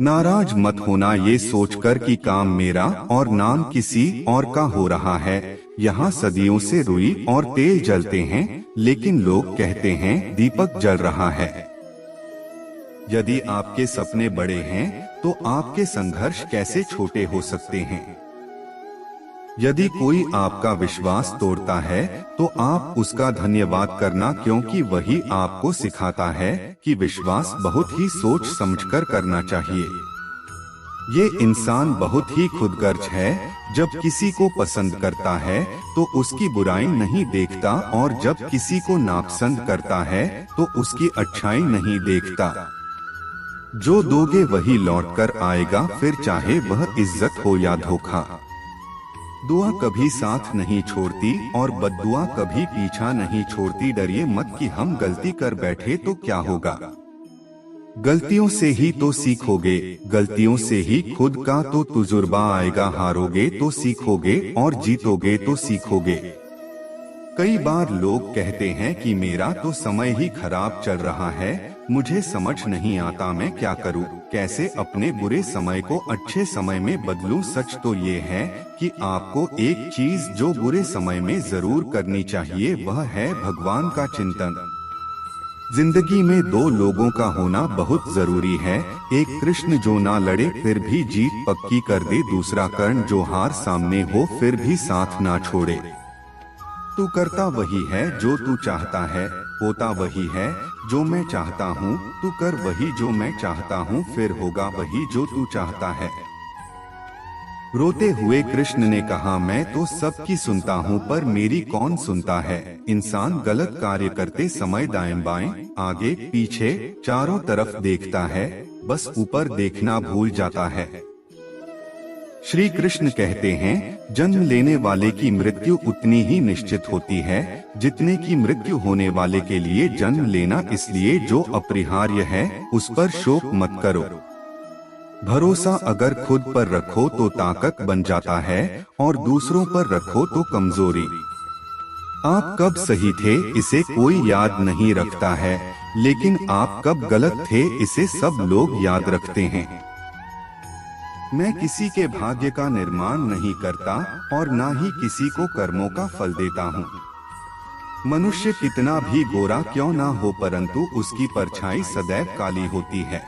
नाराज मत होना ये सोचकर कि काम मेरा और नाम किसी और का हो रहा है। यहाँ सदियों से रुई और तेल जलते हैं, लेकिन लोग कहते हैं दीपक जल रहा है। यदि आपके सपने बड़े हैं तो आपके संघर्ष कैसे छोटे हो सकते हैं। यदि कोई आपका विश्वास तोड़ता है तो आप उसका धन्यवाद करना, क्योंकि वही आपको सिखाता है कि विश्वास बहुत ही सोच समझकर करना चाहिए। ये इंसान बहुत ही खुदगर्ज है। जब किसी को पसंद करता है तो उसकी बुराई नहीं देखता, और जब किसी को नापसंद करता है तो उसकी अच्छाई नहीं देखता। जो दोगे वही लौटकर आएगा, फिर चाहे वह इज्जत हो या धोखा। दुआ कभी साथ नहीं छोड़ती और बद्दुआ कभी पीछा नहीं छोड़ती। डरिए मत कि हम गलती कर बैठे तो क्या होगा। गलतियों से ही तो सीखोगे, गलतियों से ही खुद का तो तजुर्बा आएगा। हारोगे तो सीखोगे और जीतोगे तो सीखोगे। कई बार लोग कहते हैं कि मेरा तो समय ही खराब चल रहा है, मुझे समझ नहीं आता मैं क्या करूं, कैसे अपने बुरे समय को अच्छे समय में बदलूं। सच तो ये है कि आपको एक चीज जो बुरे समय में जरूर करनी चाहिए, वह है भगवान का चिंतन। जिंदगी में दो लोगों का होना बहुत जरूरी है। एक कृष्ण जो ना लड़े फिर भी जीत पक्की कर दे, दूसरा कर्ण जो हार सामने हो फिर भी साथ ना छोड़े। तू करता वही है जो तू चाहता है, होता वही है जो मैं चाहता हूँ। तू कर वही जो मैं चाहता हूँ, फिर होगा वही जो तू चाहता है। रोते हुए कृष्ण ने कहा, मैं तो सबकी सुनता हूँ पर मेरी कौन सुनता है। इंसान गलत कार्य करते समय दाएं बाएं, आगे पीछे चारों तरफ देखता है, बस ऊपर देखना भूल जाता है। श्री कृष्ण कहते हैं, जन्म लेने वाले की मृत्यु उतनी ही निश्चित होती है जितने की मृत्यु होने वाले के लिए जन्म लेना। इसलिए जो अपरिहार्य है उस पर शोक मत करो। भरोसा अगर खुद पर रखो तो ताकत बन जाता है, और दूसरों पर रखो तो कमजोरी। आप कब सही थे इसे कोई याद नहीं रखता है, लेकिन आप कब गलत थे इसे सब लोग याद रखते हैं। मैं किसी के भाग्य का निर्माण नहीं करता और ना ही किसी को कर्मों का फल देता हूँ। मनुष्य कितना भी गोरा क्यों ना हो, परंतु उसकी परछाई सदैव काली होती है।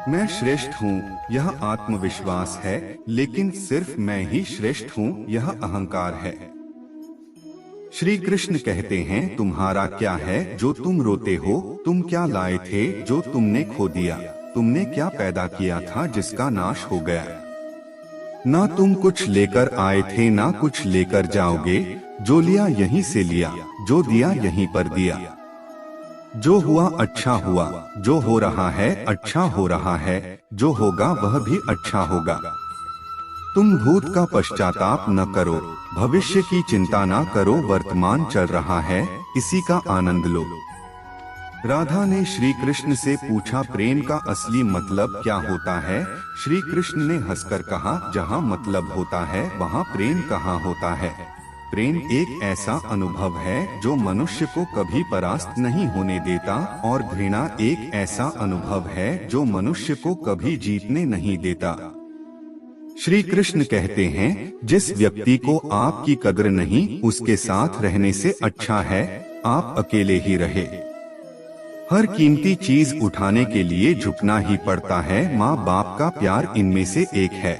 मैं श्रेष्ठ हूँ यह आत्मविश्वास है, लेकिन सिर्फ मैं ही श्रेष्ठ हूँ यह अहंकार है। श्री कृष्ण कहते हैं, तुम्हारा क्या है जो तुम रोते हो, तुम क्या लाए थे जो तुमने खो दिया, तुमने क्या पैदा किया था जिसका नाश हो गया। ना तुम कुछ लेकर आए थे ना कुछ लेकर जाओगे, जो लिया यहीं से लिया, जो दिया यहीं पर दिया। जो हुआ अच्छा हुआ, जो हो रहा है अच्छा हो रहा है, जो होगा वह भी अच्छा होगा। तुम भूत का पश्चाताप न करो, भविष्य की चिंता न करो, वर्तमान चल रहा है इसी का आनंद लो। राधा ने श्री कृष्ण से पूछा, प्रेम का असली मतलब क्या होता है। श्री कृष्ण ने हंसकर कहा, जहाँ मतलब होता है वहाँ प्रेम कहाँ होता है। प्रेम एक ऐसा अनुभव है जो मनुष्य को कभी परास्त नहीं होने देता, और घृणा एक ऐसा अनुभव है जो मनुष्य को कभी जीतने नहीं देता। श्री कृष्ण कहते हैं, जिस व्यक्ति को आपकी कद्र नहीं, उसके साथ रहने से अच्छा है आप अकेले ही रहे। हर कीमती चीज उठाने के लिए झुकना ही पड़ता है, माँ बाप का प्यार इनमें से एक है।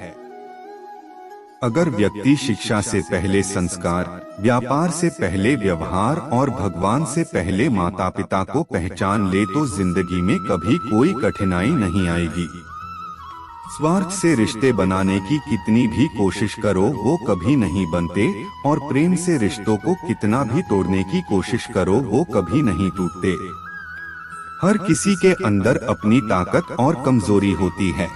अगर व्यक्ति शिक्षा से पहले संस्कार, व्यापार से पहले व्यवहार और भगवान से पहले माता पिता को पहचान ले तो जिंदगी में कभी कोई कठिनाई नहीं आएगी। स्वार्थ से रिश्ते बनाने की कितनी भी कोशिश करो वो कभी नहीं बनते, और प्रेम से रिश्तों को कितना भी तोड़ने की कोशिश करो वो कभी नहीं टूटते। हर किसी के अंदर अपनी ताकत और कमजोरी होती है।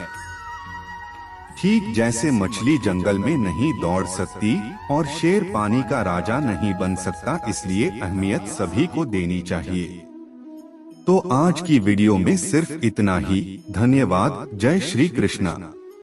ठीक जैसे मछली जंगल में नहीं दौड़ सकती और शेर पानी का राजा नहीं बन सकता, इसलिए अहमियत सभी को देनी चाहिए। तो आज की वीडियो में सिर्फ इतना ही। धन्यवाद। जय श्री कृष्णा।